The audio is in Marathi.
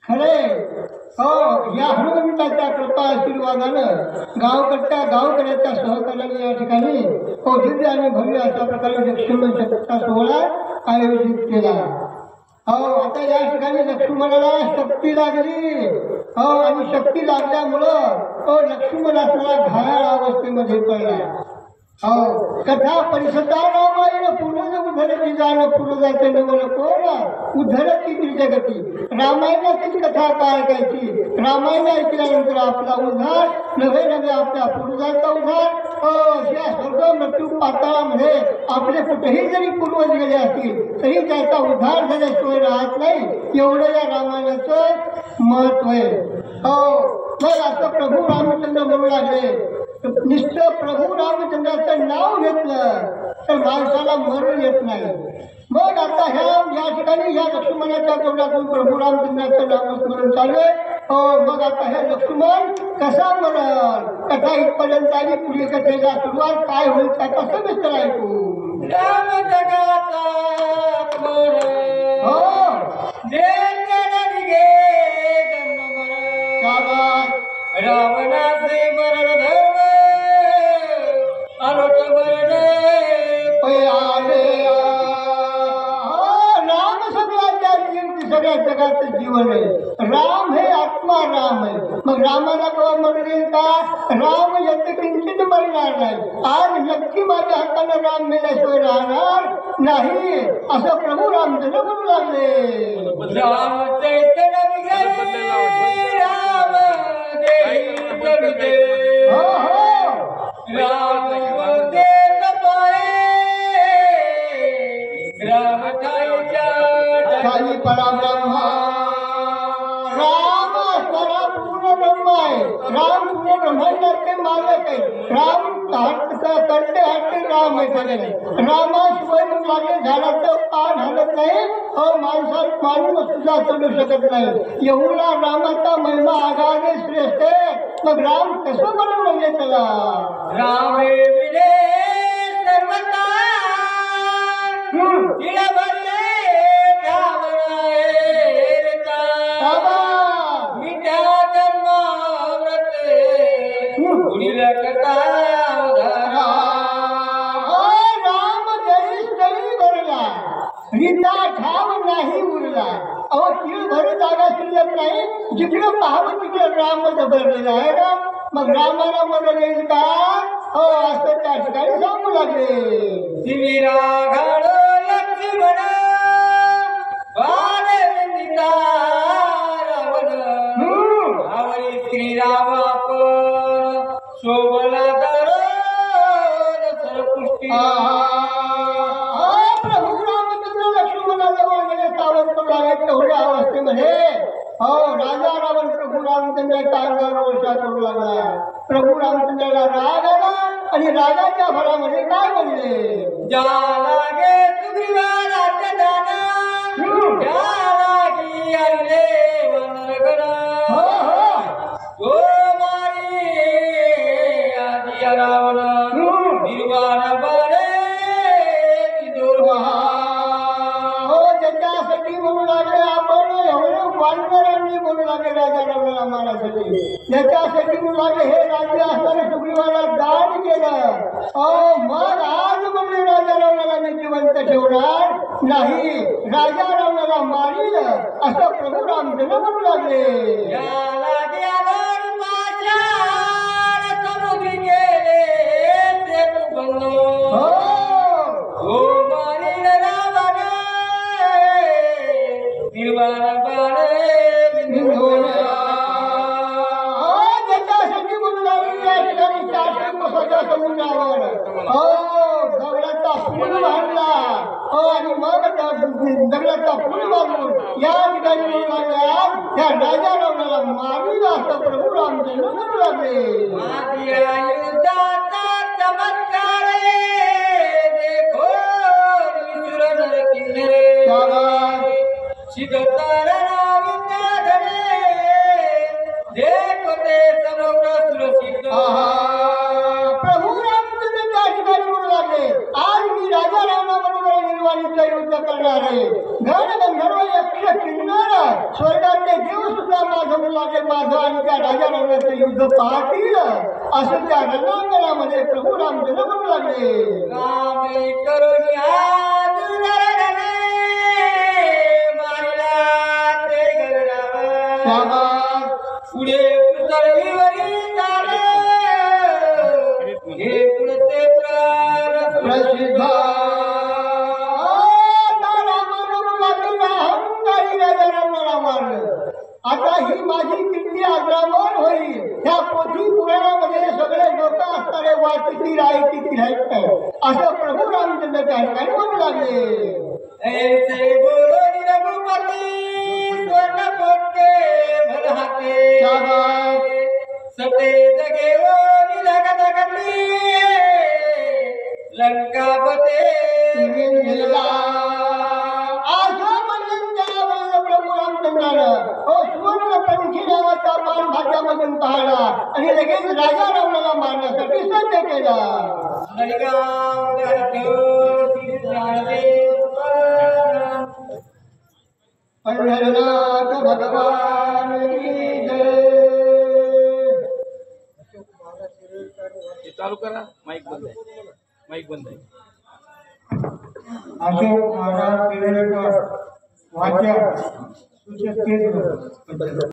खरे हो, या हनुमंताच्या कृपा आशीर्वादानं गावकऱ्याच्या सहकार्याने या ठिकाणी दिव्य आणि भव्य अशा प्रकारे लक्ष्मण शक्तीचा सोहळा आयोजित केला. हो, आता या ठिकाणी लक्ष्मणाला शक्ती लागली. हो, आणि शक्ती लागल्यामुळं लक्ष्मणाला घायाळ अवस्थेमध्ये पडला. हो, कथा परिषदा रामायण पूर्ण उद्धरती जाण पूर्वजाचे नवल कोण उद्धरती जगती. रामायणाची कथा काय ऐकायची. रामायण ऐकल्यानंतर आपला उद्धार नव्हे नव्हे आपल्या पूर्वजाचा उद्धार. या स्वर्ग मृत्यू पाताळामध्ये आपले कुठेही जरी पूर्वज गेले असतील तरी त्याचा उद्धार झाल्याशिवाय राहत नाही. एवढं या रामायणाचं महत्व आहे. हो, मग असं प्रभू रामचंद्र म्हणू लागले. निष्ठ प्रभू रामचंद्राचं नाव घेतलं तर माणसाला मरण येत नाही. मग आता या ठिकाणी या लक्ष्मणाच्या तोंडातून प्रभू रामचंद्राचं नामस्मरण चालू आहे. मग आता हे लक्ष्मण कसा मरण. कथा इथपर्यंत आली. पुढील कथेला सुरुवात काय होईल त्याचा सविस्तर ऐकू. राम जगाचा रावणाचे मरण धर्म अनुट मरण राम सगळ्या जगाचं जीवन आहे. राम हे आत्मा राम आहे. मग रामाला केव्हा मरण येईल का. राम येते किंचित मरणार नाही. आज नक्की माझ्या हाताने राम मेल्याशिवाय राहणार नाही असं प्रभू रामचंद्र म्हणू लागले. राम चैतन्य राम खाली परब्रह्मा. राम स्वरा पूर्ण ब्रह्म आहे. राम पूर्ण ब्रह्मांडाचे मालक आहे. राम करते हटते राम आहे. सगळे रामाशिवाय लागले झाडाचं पान हलत नाही. माणूस सुद्धा चढू शकत नाही. एवढा रामाचा महिमा आगाने श्रेष्ठ आहे. मग राम कसं म्हणून म्हणजे त्याला. राम विले सर्वता ठाव नाही उरला. अहो तीळ भर जागा शिल्लक नाही. जिकडं पाहावं तिकडं राम भरलेला आहे ना. मग रामाला मरण येईल का. असं त्या ठिकाणी सांगू लागले. लक्ष्मण बालविंदिता रावण आवरी श्रीराम शोभला दर सरपुष्टी. तेवढ्या अवस्थेमध्ये राजा रावण प्रभू रामचंद्राच्या अंगावर वर्षा करू लागला. प्रभू रामचंद्राला राग आला आणि रागाच्या भरामध्ये काय म्हणले. जागे सुग्रीवाला दाना जागी आले वनरगणा तो मारी आधी रावण निर्वाण बाळे त्याच्यासाठी म्हणू लागले. आपण एवढं वानरांनी म्हणू लागले राजा रावणाला मारण्यासाठी. याच्यासाठी म्हणू लागले हे राज्य असताना सुग्रीवाला दान केलं. मग आज म्हणजे राजा रावणाला मी जिवंत ठेवणार नाही. राजा रावणाला मारील असं प्रभू रामचंद्र म्हणू लागले. समुद्री गेले त्याच्यासाठी म्हणून समुद्रावर दगडाचा पूल बांधला. आणि मग दगडाचा पूल बांधून या ठिकाणी म्हणू लागला त्या राजा रावणाला मारून असं प्रभू रामचंद्र म्हणू लागले. प्रभू रामचंद्र त्या ठिकाणी म्हणू लागले आज मी राजा रावणाबरोबर निर्वाणीचा युद्ध करणार आहे. गण गंधर्व यक्ष किन्नर स्वर्गातले देव सुद्धा माझं म्हणू लागले माझं आणि त्या राजा रावणाचं युद्ध पाहतील असं त्या रणांगणामध्ये प्रभू रामचंद्र म्हणू लागले. रामे करुणी हात धरणे, मारिला ते गरुडावर. त्याबाद पुढे पृथ्वीवरी चाले, हे पुढचे प्राण प्रसिद्ध आता ही माझी कीर्ती अजरामर होईल. त्या पोथी पुराणामध्ये सगळे लोक असणारे वाचतील ऐकतील असं प्रभू रामचंद्र त्या ठिकाणी म्हणू लागले. ऐसे बोलो रघुपती स्वर्ण पोटके भरहाते, सते जगे ओ लगत गती, लंकापते नावाचा मान भाग्यामधून काढला आणि लगेच राजा रावणाला मारण्यासाठी सज्ज केला. पंढरनाथ भगवान की जय. चालू करा, माईक बंद आहे, माईक बंद आहे. अशोक महाराज केळकर वाचा सूचक केंद्र